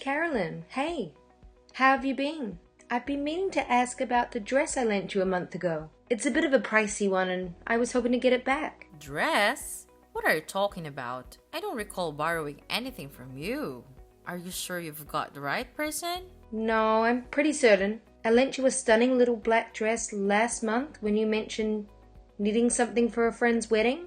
Carolyn. Hey, how have you been? I've been meaning to ask about the dress I lent you a month ago. It's a bit of a pricey one and I was hoping to get it back. Dress? What are you talking about? I don't recall borrowing anything from you. Are you sure you've got the right person? No, I'm pretty certain. I lent you a stunning little black dress last month when you mentioned needing something for a friend's wedding.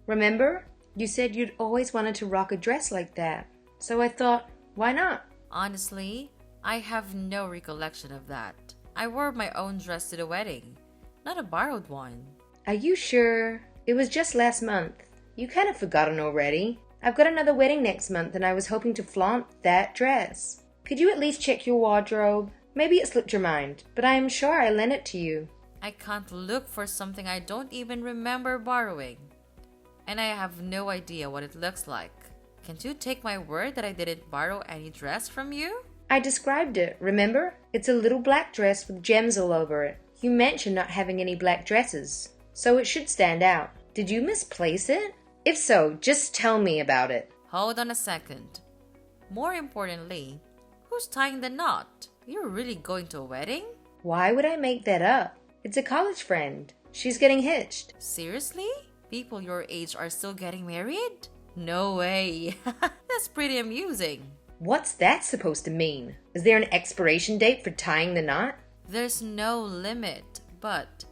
Remember? You said you'd always wanted to rock a dress like that. So I thought, why not? Honestly, I have no recollection of that. I wore my own dress to the wedding, not a borrowed one. Are you sure? It was just last month. You kind of forgotten already. I've got another wedding next month and I was hoping to flaunt that dress. Could you at least check your wardrobe? Maybe it slipped your mind, but I am sure I lent it to you. I can't look for something I don't even remember borrowing. And I have no idea what it looks like. Can't you take my word that I didn't borrow any dress from you? I described it, remember? It's a little black dress with gems all over it. You mentioned not having any black dresses, so it should stand out. Did you misplace it? If so, just tell me about it. Hold on a second. More importantly, who's tying the knot? You're really going to a wedding? Why would I make that up? It's a college friend. She's getting hitched. Seriously? People your age are still getting married? No way. That's pretty amusing. What's that supposed to mean? Is there an expiration date for tying the knot? There's no limit, but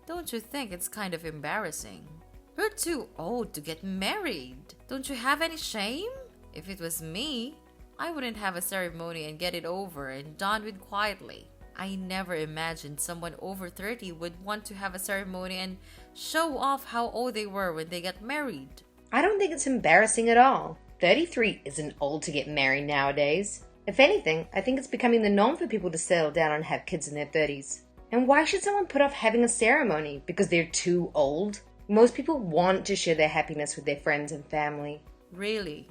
don't you think it's kind of embarrassing? You're too old to get married. Don't you have any shame? If it was me, I wouldn't have a ceremony and get it over and done with quietly. I never imagined someone over 30 would want to have a ceremony and show off how old they were when they got married. I don't think it's embarrassing at all. 33 isn't old to get married nowadays. If anything, I think it's becoming the norm for people to settle down and have kids in their 30s. And why should someone put off having a ceremony because they're too old? Most people want to share their happiness with their friends and family. Really?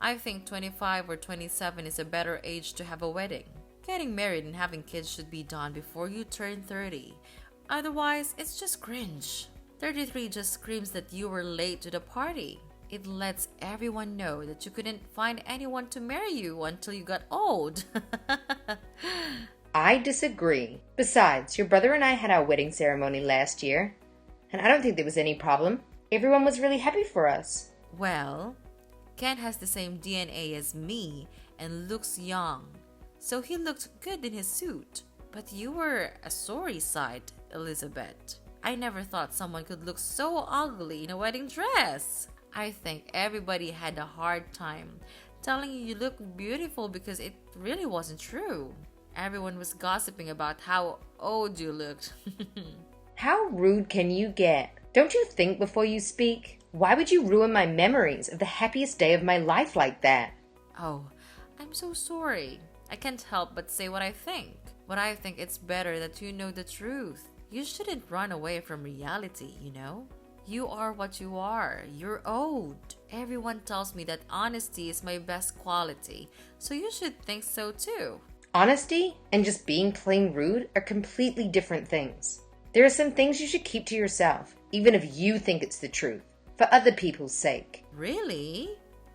I think 25 or 27 is a better age to have a wedding. Getting married and having kids should be done before you turn 30. Otherwise, it's just cringe. 33 just screams that you were late to the party. It lets everyone know that you couldn't find anyone to marry you until you got old. I disagree. Besides, your brother and I had our wedding ceremony last year, and I don't think there was any problem. Everyone was really happy for us. Well, Ken has the same DNA as me and looks young, so he looked good in his suit. But you were a sorry sight, Elizabeth. I never thought someone could look so ugly in a wedding dress. I think everybody had a hard time telling you look beautiful because it really wasn't true. Everyone was gossiping about how old you looked. How rude can you get? Don't you think before you speak? Why would you ruin my memories of the happiest day of my life like that? Oh, I'm so sorry. I can't help but say what I think. But I think it's better that you know the truth. You shouldn't run away from reality, you know? You are what you are. You're old. Everyone tells me that honesty is my best quality, so you should think so too. Honesty and just being plain rude are completely different things. There are some things you should keep to yourself, even if you think it's the truth, for other people's sake. Really?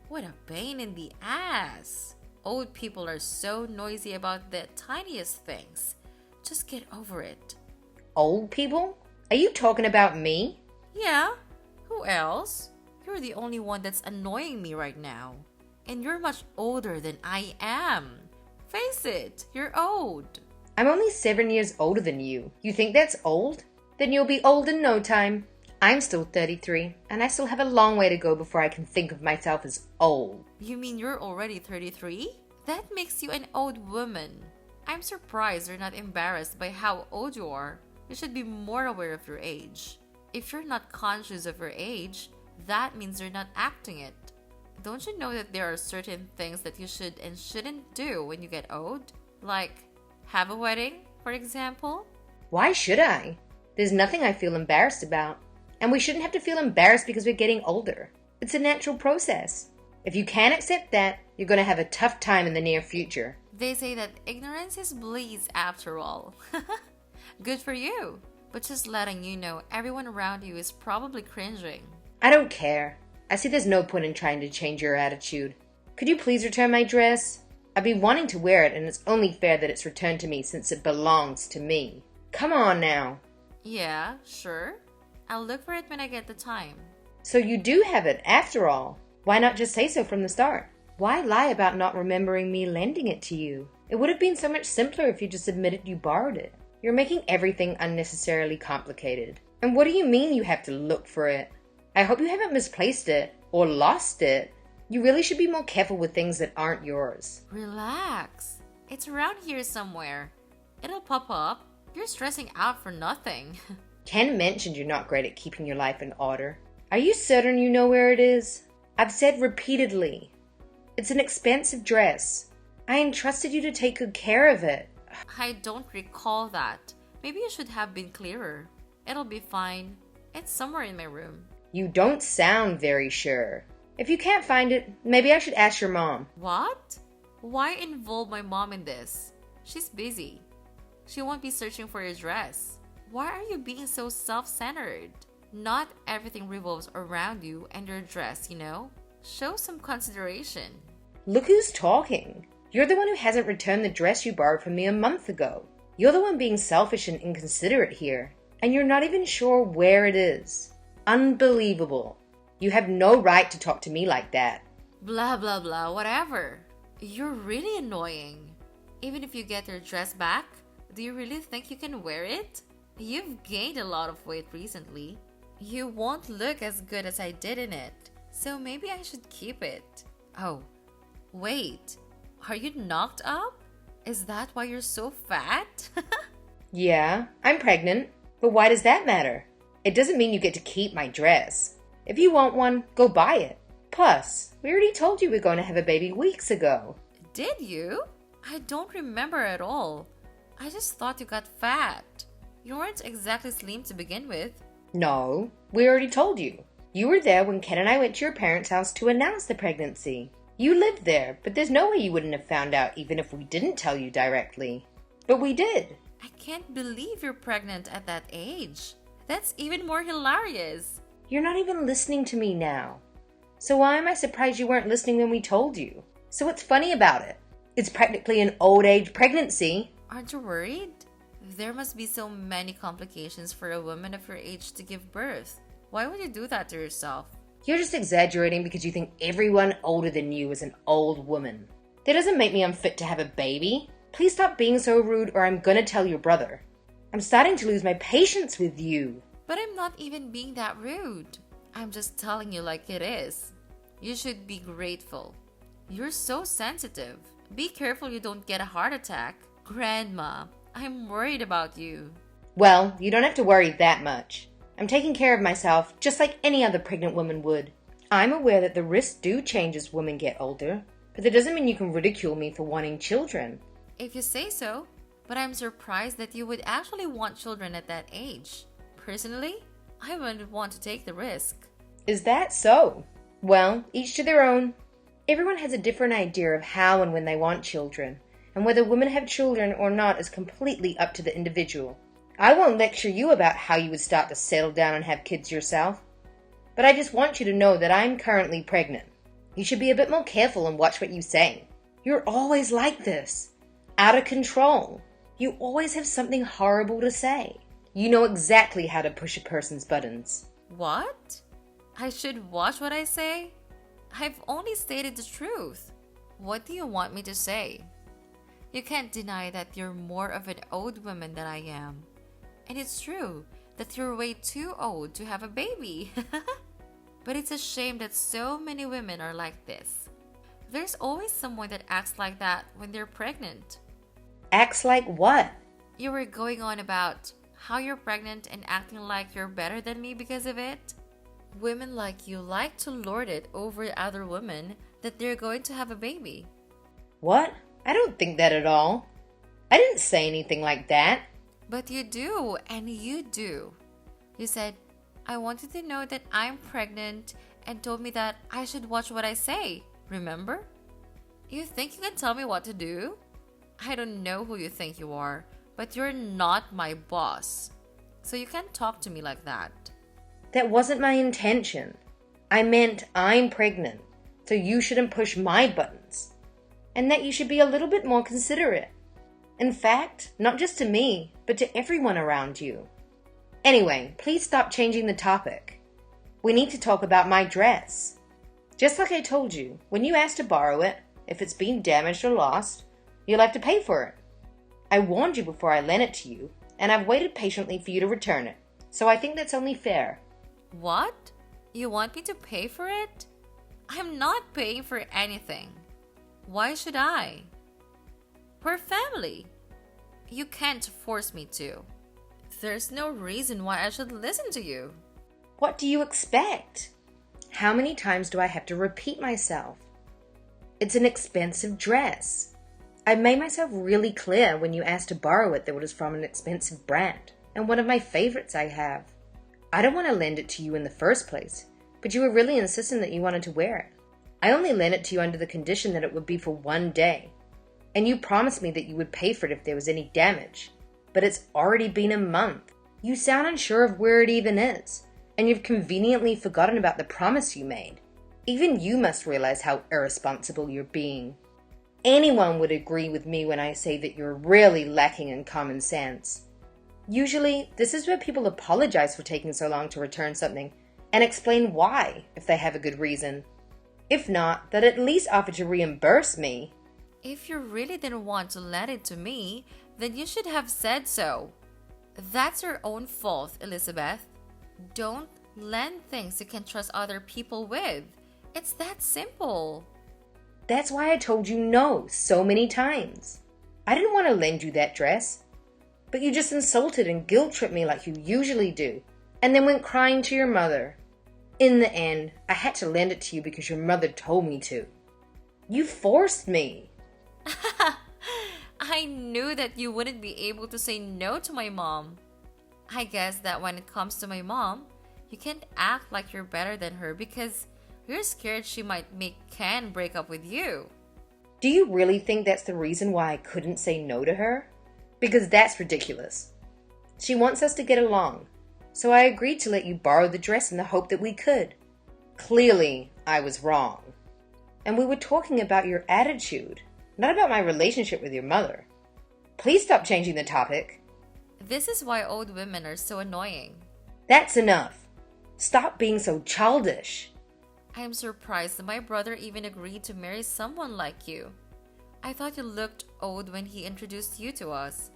What a pain in the ass. Old people are so noisy about the tiniest things. Just get over it. Old people? Are you talking about me? Yeah, who else? You're the only one that's annoying me right now. And you're much older than I am. Face it, you're old. I'm only 7 years older than you. You think that's old? Then you'll be old in no time. I'm still 33, and I still have a long way to go before I can think of myself as old. You mean you're already 33? That makes you an old woman. I'm surprised you're not embarrassed by how old you are. You should be more aware of your age. If you're not conscious of your age, that means you're not acting it. Don't you know that there are certain things that you should and shouldn't do when you get old? Like, have a wedding, for example? Why should I? There's nothing I feel embarrassed about. And we shouldn't have to feel embarrassed because we're getting older. It's a natural process. If you can't accept that, you're going to have a tough time in the near future. They say that ignorance is bliss after all. Good for you. But just letting you know, everyone around you is probably cringing. I don't care. I see there's no point in trying to change your attitude. Could you please return my dress? I've been wanting to wear it, and it's only fair that it's returned to me since it belongs to me. Come on now. Yeah, sure. I'll look for it when I get the time. So you do have it, after all. Why not just say so from the start? Why lie about not remembering me lending it to you? It would have been so much simpler if you just admitted you borrowed it. You're making everything unnecessarily complicated. And what do you mean you have to look for it? I hope you haven't misplaced it or lost it. You really should be more careful with things that aren't yours. Relax. It's around here somewhere. It'll pop up. You're stressing out for nothing. Ken mentioned you're not great at keeping your life in order. Are you certain you know where it is? I've said repeatedly. It's an expensive dress. I entrusted you to take good care of it. I don't recall that. Maybe you should have been clearer. It'll be fine. It's somewhere in my room. You don't sound very sure. If you can't find it, maybe I should ask your mom. What? Why involve my mom in this? She's busy. She won't be searching for your dress. Why are you being so self-centered? Not everything revolves around you and your dress, you know? Show some consideration. Look who's talking. You're the one who hasn't returned the dress you borrowed from me a month ago. You're the one being selfish and inconsiderate here. And you're not even sure where it is. Unbelievable. You have no right to talk to me like that. Blah, blah, blah, whatever. You're really annoying. Even if you get your dress back, do you really think you can wear it? You've gained a lot of weight recently. You won't look as good as I did in it. So maybe I should keep it. Oh, wait. Are you knocked up? Is that why you're so fat? Yeah, I'm pregnant. But why does that matter? It doesn't mean you get to keep my dress. If you want one, go buy it. Plus, we already told you we're going to have a baby weeks ago. Did you? I don't remember at all. I just thought you got fat. You weren't exactly slim to begin with. No, we already told you. You were there when Ken and I went to your parents' house to announce the pregnancy. You lived there, but there's no way you wouldn't have found out even if we didn't tell you directly. But we did. I can't believe you're pregnant at that age. That's even more hilarious. You're not even listening to me now. So why am I surprised you weren't listening when we told you? So what's funny about it? It's practically an old age pregnancy. Aren't you worried? There must be so many complications for a woman of your age to give birth. Why would you do that to yourself? You're just exaggerating because you think everyone older than you is an old woman. That doesn't make me unfit to have a baby. Please stop being so rude or I'm gonna tell your brother. I'm starting to lose my patience with you. But I'm not even being that rude. I'm just telling you like it is. You should be grateful. You're so sensitive. Be careful you don't get a heart attack. Grandma, I'm worried about you. Well, you don't have to worry that much. I'm taking care of myself just like any other pregnant woman would. I'm aware that the risks do change as women get older, but that doesn't mean you can ridicule me for wanting children. If you say so, but I'm surprised that you would actually want children at that age. Personally, I wouldn't want to take the risk. Is that so? Well, each to their own. Everyone has a different idea of how and when they want children, and whether women have children or not is completely up to the individual. I won't lecture you about how you would start to settle down and have kids yourself, but I just want you to know that I'm currently pregnant. You should be a bit more careful and watch what you say. You're always like this, out of control. You always have something horrible to say. You know exactly how to push a person's buttons. What? I should watch what I say? I've only stated the truth. What do you want me to say? You can't deny that you're more of an old woman than I am. And it's true that you're way too old to have a baby. But it's a shame that so many women are like this. There's always someone that acts like that when they're pregnant. Acts like what? You were going on about how you're pregnant and acting like you're better than me because of it. Women like you like to lord it over other women that they're going to have a baby. What? I don't think that at all. I didn't say anything like that. But you do, and you do. You said, I wanted to know that I'm pregnant and told me that I should watch what I say. Remember? You think you can tell me what to do? I don't know who you think you are, but you're not my boss. So you can't talk to me like that. That wasn't my intention. I meant I'm pregnant. so you shouldn't push my buttons, and that you should be a little bit more considerate. In fact, not just to me, but to everyone around you. Anyway, please stop changing the topic. We need to talk about my dress. Just like I told you, when you ask to borrow it, if it's been damaged or lost, you'll have to pay for it. I warned you before I lent it to you, and I've waited patiently for you to return it, so I think that's only fair. What? You want me to pay for it? I'm not paying for anything. Why should I? We're family. You can't force me to. There's no reason why I should listen to you. What do you expect? How many times do I have to repeat myself? It's an expensive dress. I made myself really clear when you asked to borrow it that it was from an expensive brand, and one of my favorites I have. I don't want to lend it to you in the first place, but you were really insistent that you wanted to wear it. I only lent it to you under the condition that it would be for one day, and you promised me that you would pay for it if there was any damage. But it's already been a month. You sound unsure of where it even is, and you've conveniently forgotten about the promise you made. Even you must realize how irresponsible you're being. Anyone would agree with me when I say that you're really lacking in common sense. Usually, this is where people apologize for taking so long to return something and explain why, if they have a good reason. If not, they'd at least offer to reimburse me. If you really didn't want to lend it to me, then you should have said so. That's your own fault, Elizabeth. Don't lend things you can trust other people with. It's that simple. That's why I told you no so many times. I didn't want to lend you that dress, but you just insulted and guilt-tripped me like you usually do, and then went crying to your mother. In the end, I had to lend it to you because your mother told me to. You forced me. I knew that you wouldn't be able to say no to my mom. I guess that when it comes to my mom, you can't act like you're better than her because you're scared she might make Ken break up with you. Do you really think that's the reason why I couldn't say no to her? Because that's ridiculous. She wants us to get along, so I agreed to let you borrow the dress in the hope that we could. Clearly, I was wrong. And we were talking about your attitude, not about my relationship with your mother. Please stop changing the topic. This is why old women are so annoying. That's enough. Stop being so childish. I am surprised that my brother even agreed to marry someone like you. I thought you looked old when he introduced you to us.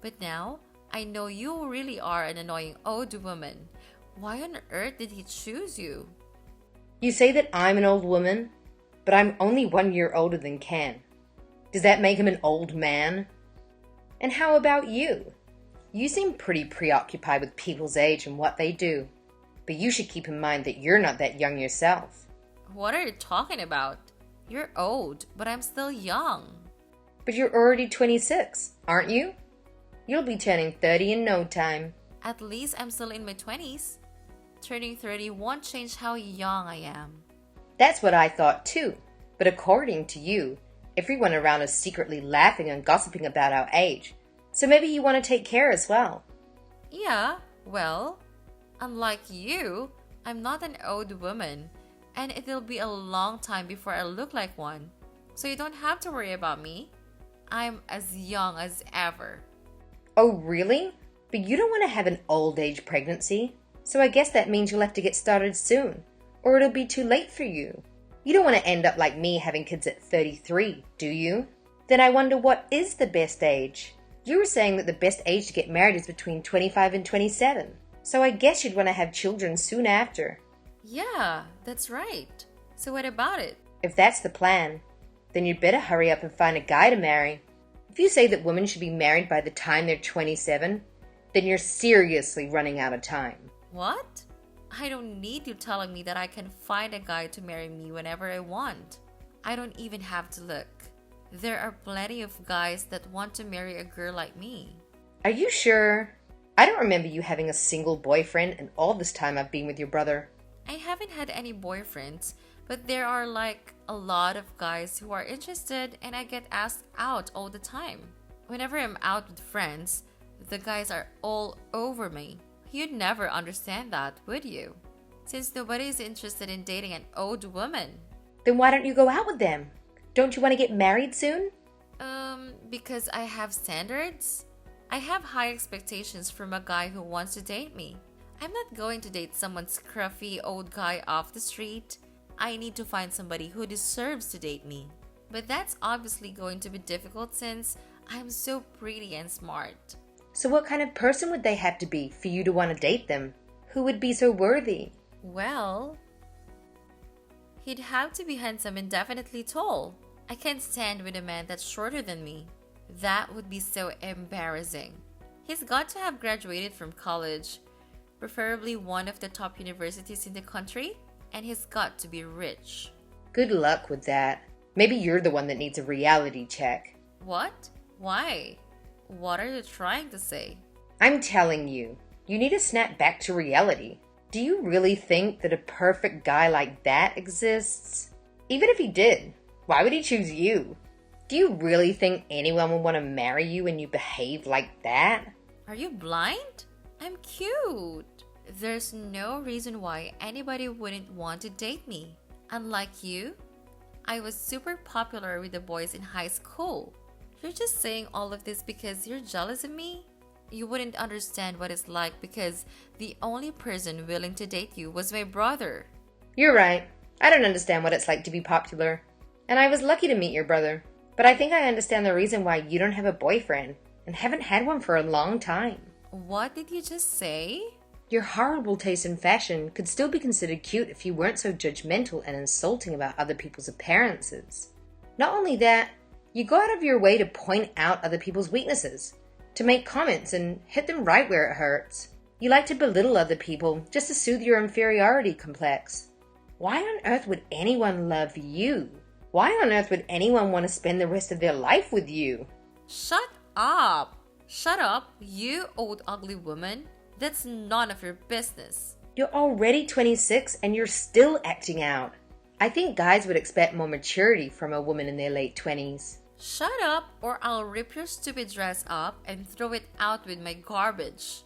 But now, I know you really are an annoying old woman. Why on earth did he choose you? You say that I'm an old woman, but I'm only 1 year older than Ken. Does that make him an old man? And how about you? You seem pretty preoccupied with people's age and what they do. But you should keep in mind that you're not that young yourself. What are you talking about? You're old, but I'm still young. But you're already 26, aren't you? You'll be turning 30 in no time. At least I'm still in my 20s. Turning 30 won't change how young I am. That's what I thought too. But according to you, everyone around is secretly laughing and gossiping about our age. So maybe you want to take care as well. Yeah, well, unlike you, I'm not an old woman, and it'll be a long time before I look like one. So you don't have to worry about me. I'm as young as ever. Oh, really? But you don't want to have an old age pregnancy. So I guess that means you'll have to get started soon, or it'll be too late for you. You don't want to end up like me having kids at 33, do you? Then I wonder what is the best age? You were saying that the best age to get married is between 25 and 27. So I guess you'd want to have children soon after. Yeah, that's right. So what about it? If that's the plan, then you'd better hurry up and find a guy to marry. If you say that women should be married by the time they're 27, then you're seriously running out of time. What? I don't need you telling me that I can find a guy to marry me whenever I want. I don't even have to look. There are plenty of guys that want to marry a girl like me. Are you sure? I don't remember you having a single boyfriend in all this time I've been with your brother. I haven't had any boyfriends, but there are like a lot of guys who are interested and I get asked out all the time. Whenever I'm out with friends, the guys are all over me. You'd never understand that, would you? Since nobody is interested in dating an old woman. Then why don't you go out with them? Don't you want to get married soon? Because I have standards. I have high expectations from a guy who wants to date me. I'm not going to date someone scruffy old guy off the street. I need to find somebody who deserves to date me. But that's obviously going to be difficult since I'm so pretty and smart. So what kind of person would they have to be for you to want to date them? Who would be so worthy? Well, he'd have to be handsome and definitely tall. I can't stand with a man that's shorter than me. That would be so embarrassing. He's got to have graduated from college, preferably one of the top universities in the country, and he's got to be rich. Good luck with that. Maybe you're the one that needs a reality check. What? Why? What are you trying to say? I'm telling you, you need to snap back to reality. Do you really think that a perfect guy like that exists? Even if he did, why would he choose you? Do you really think anyone would want to marry you when you behave like that? Are you blind? I'm cute. There's no reason why anybody wouldn't want to date me. Unlike you, I was super popular with the boys in high school. You're just saying all of this because you're jealous of me? You wouldn't understand what it's like because the only person willing to date you was my brother. You're right. I don't understand what it's like to be popular. And I was lucky to meet your brother. But I think I understand the reason why you don't have a boyfriend and haven't had one for a long time. What did you just say? Your horrible taste in fashion could still be considered cute if you weren't so judgmental and insulting about other people's appearances. Not only that, you go out of your way to point out other people's weaknesses, to make comments and hit them right where it hurts. You like to belittle other people just to soothe your inferiority complex. Why on earth would anyone love you? Why on earth would anyone want to spend the rest of their life with you? Shut up! Shut up, you old ugly woman. That's none of your business. You're already 26 and you're still acting out. I think guys would expect more maturity from a woman in their late 20s. Shut up or I'll rip your stupid dress up and throw it out with my garbage.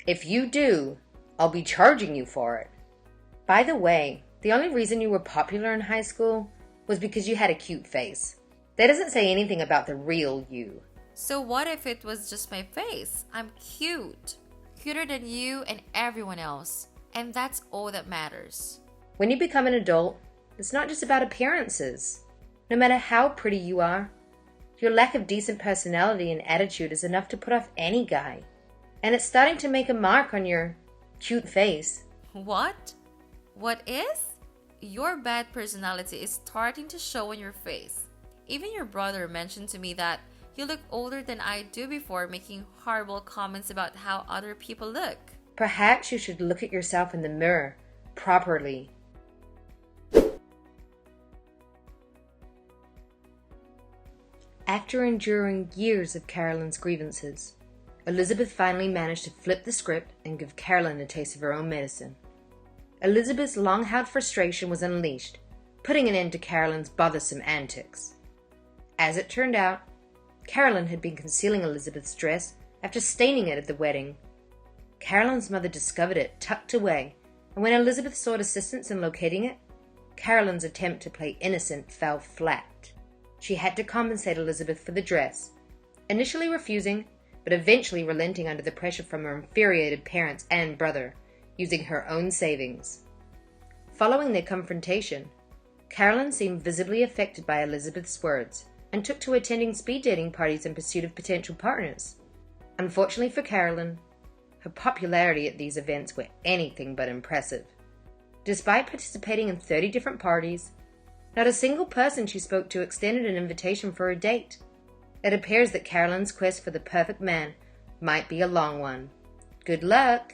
If you do, I'll be charging you for it. By the way, the only reason you were popular in high school was because you had a cute face. That doesn't say anything about the real you. So what if it was just my face? I'm cute. Cuter than you and everyone else. And that's all that matters. When you become an adult, it's not just about appearances. No matter how pretty you are, your lack of decent personality and attitude is enough to put off any guy. And it's starting to make a mark on your cute face. What? What is? Your bad personality is starting to show on your face. Even your brother mentioned to me that you look older than I do before, making horrible comments about how other people look. Perhaps you should look at yourself in the mirror properly. After enduring years of Carolyn's grievances, Elizabeth finally managed to flip the script and give Carolyn a taste of her own medicine. Elizabeth's long-held frustration was unleashed, putting an end to Carolyn's bothersome antics. As it turned out, Carolyn had been concealing Elizabeth's dress after staining it at the wedding. Carolyn's mother discovered it tucked away, and when Elizabeth sought assistance in locating it, Carolyn's attempt to play innocent fell flat. She had to compensate Elizabeth for the dress, initially refusing, but eventually relenting under the pressure from her infuriated parents and brother, using her own savings. Following their confrontation, Carolyn seemed visibly affected by Elizabeth's words and took to attending speed dating parties in pursuit of potential partners. Unfortunately for Carolyn, her popularity at these events were anything but impressive. Despite participating in 30 different parties, not a single person she spoke to extended an invitation for a date. It appears that Carolyn's quest for the perfect man might be a long one. Good luck!